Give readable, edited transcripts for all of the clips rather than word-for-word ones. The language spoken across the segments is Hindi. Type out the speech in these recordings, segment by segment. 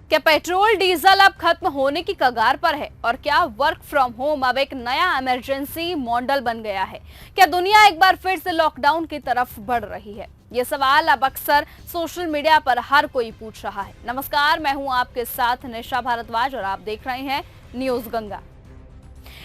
क्या पेट्रोल डीजल अब खत्म होने की कगार पर है और क्या वर्क फ्रॉम होम अब एक नया इमरजेंसी मॉडल बन गया है? क्या दुनिया एक बार फिर से लॉकडाउन की तरफ बढ़ रही है? ये सवाल अब अक्सर सोशल मीडिया पर हर कोई पूछ रहा है। नमस्कार, मैं हूं आपके साथ निशा भारद्वाज और आप देख रहे हैं न्यूज गंगा।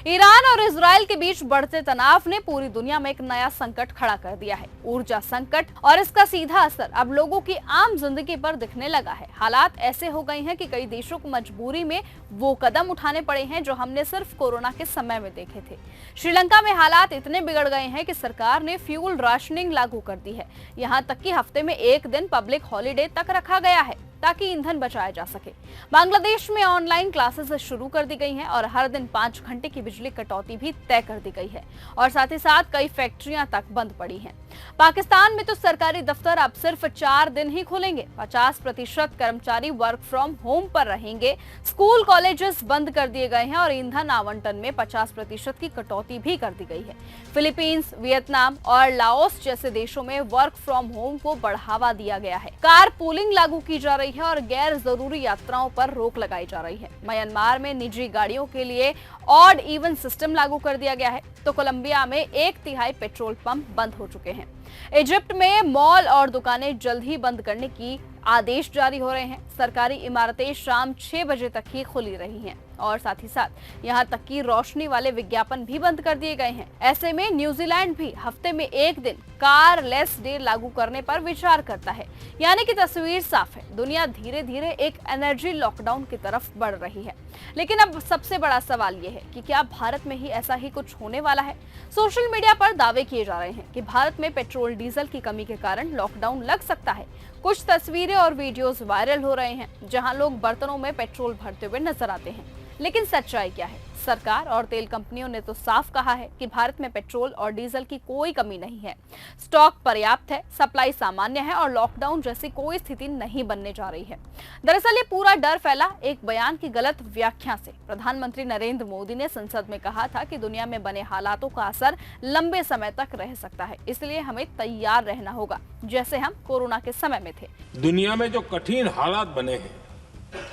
ईरान और इजराइल के बीच बढ़ते तनाव ने पूरी दुनिया में एक नया संकट खड़ा कर दिया है, ऊर्जा संकट, और इसका सीधा असर अब लोगों की आम जिंदगी पर दिखने लगा है। हालात ऐसे हो गए हैं कि कई देशों को मजबूरी में वो कदम उठाने पड़े हैं जो हमने सिर्फ कोरोना के समय में देखे थे। श्रीलंका में हालात इतने बिगड़ गए हैं कि सरकार ने फ्यूल राशनिंग लागू कर दी है। यहाँ तक कि हफ्ते में एक दिन पब्लिक हॉलीडे तक रखा गया है ताकि ईंधन बचाया जा सके। बांग्लादेश में ऑनलाइन क्लासेस शुरू कर दी गई हैं और हर दिन 5 घंटे की बिजली कटौती भी तय कर दी गई है और साथ ही साथ कई फैक्ट्रियां तक बंद पड़ी हैं। पाकिस्तान में तो सरकारी दफ्तर अब सिर्फ 4 दिन ही खुलेंगे। 50% कर्मचारी वर्क फ्रॉम होम पर रहेंगे। स्कूल कॉलेजेस बंद कर दिए गए हैं और ईंधन आवंटन में 50% की कटौती भी कर दी गई है। फिलीपींस, वियतनाम और लाओस जैसे देशों में वर्क फ्रॉम होम को बढ़ावा दिया गया है। कार पूलिंग लागू की जा रही है और गैर जरूरी यात्राओं पर रोक लगाई जा रही है। म्यांमार में निजी गाड़ियों के लिए ऑड इवन सिस्टम लागू कर दिया गया है, तो कोलंबिया में 1/3 पेट्रोल पंप बंद हो चुके हैं। इजिप्ट में मॉल और दुकानें जल्द ही बंद करने की आदेश जारी हो रहे हैं। सरकारी इमारतें शाम 6 बजे तक ही खुली रही हैं और साथ ही साथ यहां तक कि रोशनी वाले विज्ञापन भी बंद कर दिए गए हैं। ऐसे में न्यूजीलैंड भी हफ्ते में एक दिन कार लेस डे लागू करने पर विचार करता है। यानी कि तस्वीर साफ है, दुनिया धीरे धीरे एक एनर्जी लॉकडाउन की तरफ बढ़ रही है। लेकिन अब सबसे बड़ा सवाल यह है कि क्या भारत में ही ऐसा ही कुछ होने वाला है? सोशल मीडिया पर दावे किए जा रहे हैं कि भारत में पेट्रोल डीजल की कमी के कारण लॉकडाउन लग सकता है। कुछ तस्वीरें और वीडियोस वायरल हो रहे हैं जहां लोग बर्तनों में पेट्रोल भरते हुए नजर आते हैं। लेकिन सच्चाई क्या है? सरकार और तेल कंपनियों ने तो साफ कहा है कि भारत में पेट्रोल और डीजल की कोई कमी नहीं है। स्टॉक पर्याप्त है, सप्लाई सामान्य है और लॉकडाउन जैसी कोई स्थिति नहीं बनने जा रही है। दरअसल ये पूरा डर फैला एक बयान की गलत व्याख्या से। प्रधानमंत्री नरेंद्र मोदी ने संसद में कहा था कि दुनिया में बने हालातों का असर लंबे समय तक रह सकता है, इसलिए हमें तैयार रहना होगा, जैसे हम कोरोना के समय में थे। दुनिया में जो कठिन हालात बने हैं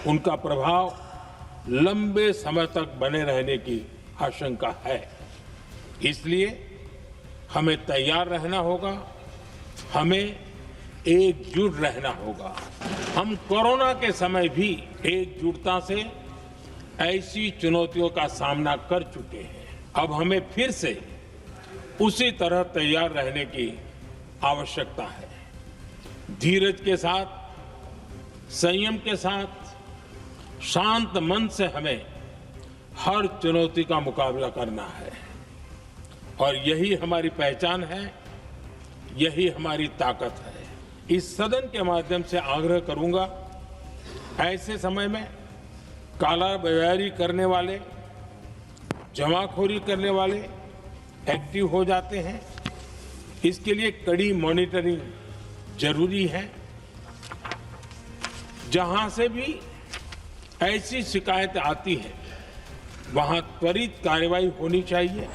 उनका प्रभाव लंबे समय तक बने रहने की आशंका है, इसलिए हमें तैयार रहना होगा, हमें एकजुट रहना होगा। हम कोरोना के समय भी एकजुटता से ऐसी चुनौतियों का सामना कर चुके हैं। अब हमें फिर से उसी तरह तैयार रहने की आवश्यकता है। धीरज के साथ, संयम के साथ, शांत मन से हमें हर चुनौती का मुकाबला करना है और यही हमारी पहचान है, यही हमारी ताकत है। इस सदन के माध्यम से आग्रह करूंगा, ऐसे समय में कालाबाजारी करने वाले, जमाखोरी करने वाले एक्टिव हो जाते हैं। इसके लिए कड़ी मॉनिटरिंग जरूरी है। जहां से भी ऐसी शिकायतें आती है वहां त्वरित कार्रवाई होनी चाहिए।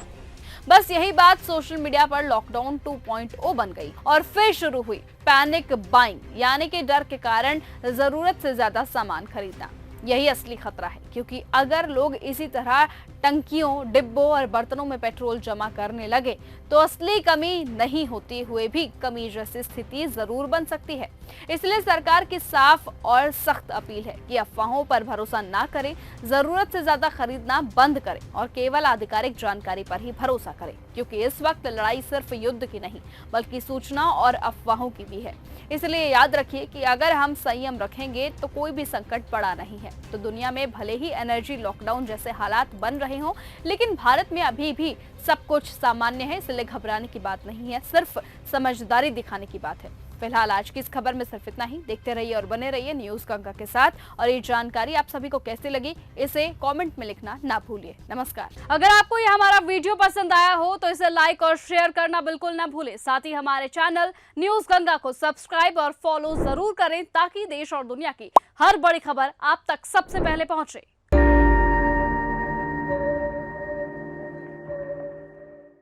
बस यही बात सोशल मीडिया पर लॉकडाउन 2.0 बन गई और फिर शुरू हुई पैनिक बाइंग, यानी कि डर के कारण जरूरत से ज्यादा सामान खरीदना। यही असली खतरा है, क्योंकि अगर लोग इसी तरह टंकियों, डिब्बों और बर्तनों में पेट्रोल जमा करने लगे तो असली कमी नहीं होती हुए भी कमी जैसी स्थिति जरूर बन सकती है। इसलिए सरकार की साफ और सख्त अपील है कि अफवाहों पर भरोसा ना करें, जरूरत से ज्यादा खरीदना बंद करें और केवल आधिकारिक जानकारी पर ही भरोसा करें, क्योंकि इस वक्त लड़ाई सिर्फ युद्ध की नहीं बल्कि सूचना और अफवाहों की भी है। इसलिए याद रखिए कि अगर हम संयम रखेंगे तो कोई भी संकट बड़ा नहीं है। तो दुनिया में भले ही एनर्जी लॉकडाउन जैसे हालात बन रहे हों, लेकिन भारत में अभी भी सब कुछ सामान्य है, इसलिए घबराने की बात नहीं है, सिर्फ समझदारी दिखाने की बात है। फिलहाल आज की इस खबर में सिर्फ इतना ही। देखते रहिए और बने रहिए न्यूज गंगा के साथ। और ये जानकारी आप सभी को कैसी लगी, इसे कमेंट में लिखना ना भूलिए। नमस्कार। अगर आपको ये हमारा वीडियो पसंद आया हो तो इसे लाइक और शेयर करना बिल्कुल ना भूलें। साथ ही हमारे चैनल न्यूज गंगा को सब्सक्राइब और फॉलो जरूर करें ताकि देश और दुनिया की हर बड़ी खबर आप तक सबसे पहले पहुंचे।